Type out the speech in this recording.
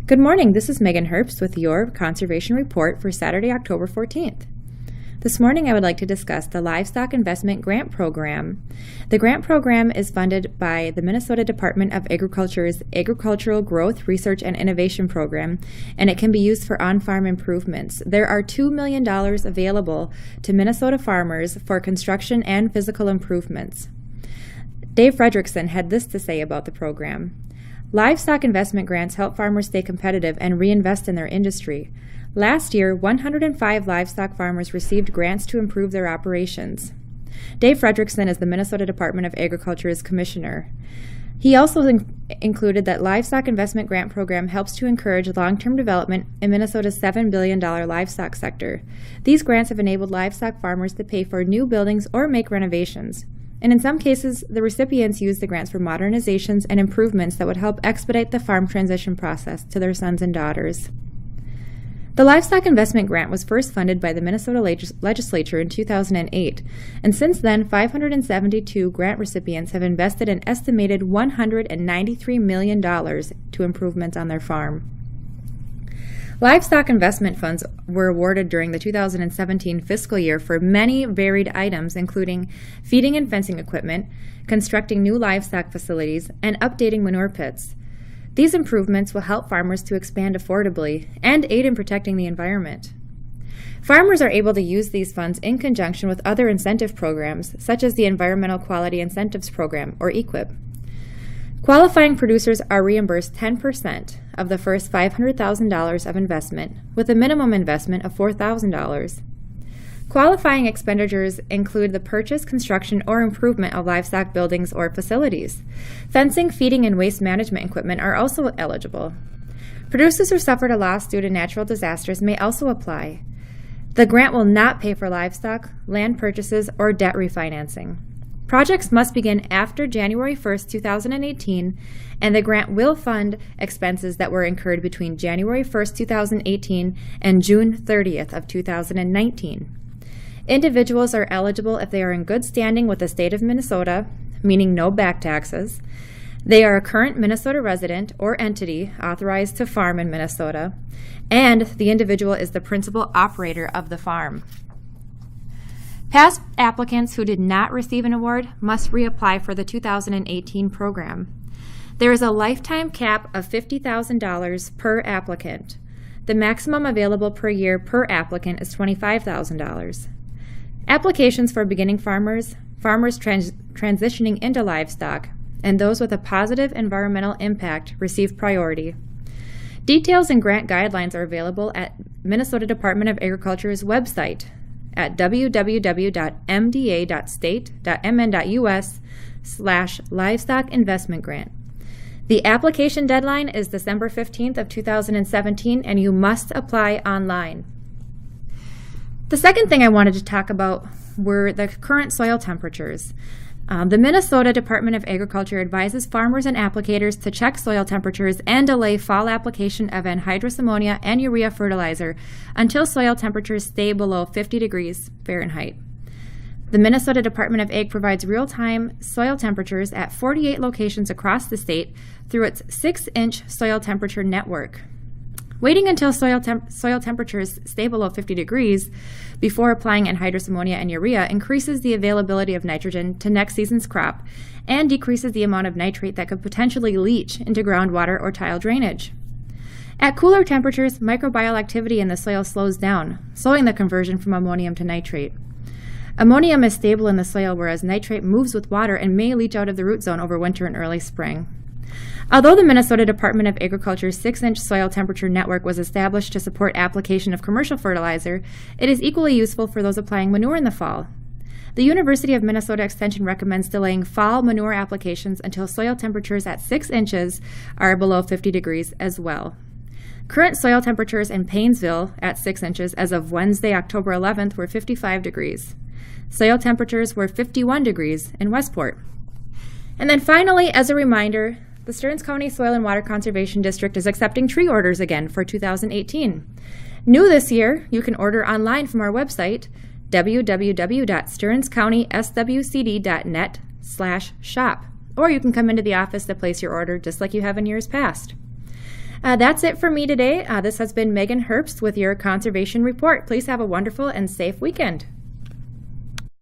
Good morning, this is Megan Herbst with your Conservation Report for Saturday, October 14th. This morning I would like to discuss the Livestock Investment Grant Program. The grant program is funded by the Minnesota Department of Agriculture's Agricultural Growth, Research, and Innovation Program, and it can be used for on-farm improvements. There are $2 million available to Minnesota farmers for construction and physical improvements. Dave Fredrickson had this to say about the program. Livestock investment grants help farmers stay competitive and reinvest in their industry. Last year, 105 livestock farmers received grants to improve their operations. Dave Fredrickson is the Minnesota Department of Agriculture's commissioner. He also included that Livestock Investment Grant Program helps to encourage long-term development in Minnesota's $7 billion livestock sector. These grants have enabled livestock farmers to pay for new buildings or make renovations. And in some cases, the recipients use the grants for modernizations and improvements that would help expedite the farm transition process to their sons and daughters. The Livestock Investment Grant was first funded by the Minnesota Legislature in 2008, and since then, 572 grant recipients have invested an estimated $193 million to improvements on their farm. Livestock investment funds were awarded during the 2017 fiscal year for many varied items, including feeding and fencing equipment, constructing new livestock facilities, and updating manure pits. These improvements will help farmers to expand affordably and aid in protecting the environment. Farmers are able to use these funds in conjunction with other incentive programs, such as the Environmental Quality Incentives Program, or EQIP. Qualifying producers are reimbursed 10% of the first $500,000 of investment, with a minimum investment of $4,000. Qualifying expenditures include the purchase, construction, or improvement of livestock buildings or facilities. Fencing, feeding, and waste management equipment are also eligible. Producers who suffered a loss due to natural disasters may also apply. The grant will not pay for livestock, land purchases, or debt refinancing. Projects must begin after January 1, 2018, and the grant will fund expenses that were incurred between January 1, 2018 and June 30th of 2019. Individuals are eligible if they are in good standing with the state of Minnesota, meaning no back taxes. They are a current Minnesota resident or entity authorized to farm in Minnesota, and the individual is the principal operator of the farm. Past applicants who did not receive an award must reapply for the 2018 program. There is a lifetime cap of $50,000 per applicant. The maximum available per year per applicant is $25,000. Applications for beginning farmers, farmers transitioning into livestock, and those with a positive environmental impact receive priority. Details and grant guidelines are available at Minnesota Department of Agriculture's website at www.mda.state.mn.us/livestock investment grant. The application deadline is December 15th of 2017, and you must apply online. The second thing I wanted to talk about were the current soil temperatures. The Minnesota Department of Agriculture advises farmers and applicators to check soil temperatures and delay fall application of anhydrous ammonia and urea fertilizer until soil temperatures stay below 50 degrees Fahrenheit. The Minnesota Department of Ag provides real-time soil temperatures at 48 locations across the state through its 6-inch soil temperature network. Waiting until soil temperatures stay below 50 degrees before applying anhydrous ammonia and urea increases the availability of nitrogen to next season's crop and decreases the amount of nitrate that could potentially leach into groundwater or tile drainage. At cooler temperatures, microbial activity in the soil slows down, slowing the conversion from ammonium to nitrate. Ammonium is stable in the soil, whereas nitrate moves with water and may leach out of the root zone over winter and early spring. Although the Minnesota Department of Agriculture's 6-inch soil temperature network was established to support application of commercial fertilizer, it is equally useful for those applying manure in the fall. The University of Minnesota Extension recommends delaying fall manure applications until soil temperatures at 6 inches are below 50 degrees as well. Current soil temperatures in Paynesville at 6 inches as of Wednesday, October 11th were 55 degrees. Soil temperatures were 51 degrees in Westport. And then finally, as a reminder, the Stearns County Soil and Water Conservation District is accepting tree orders again for 2018. New this year, you can order online from our website, www.stearnscountyswcd.net/shop, or you can come into the office to place your order just like you have in years past. That's it for me today. This has been Megan Herbst with your Conservation Report. Please have a wonderful and safe weekend.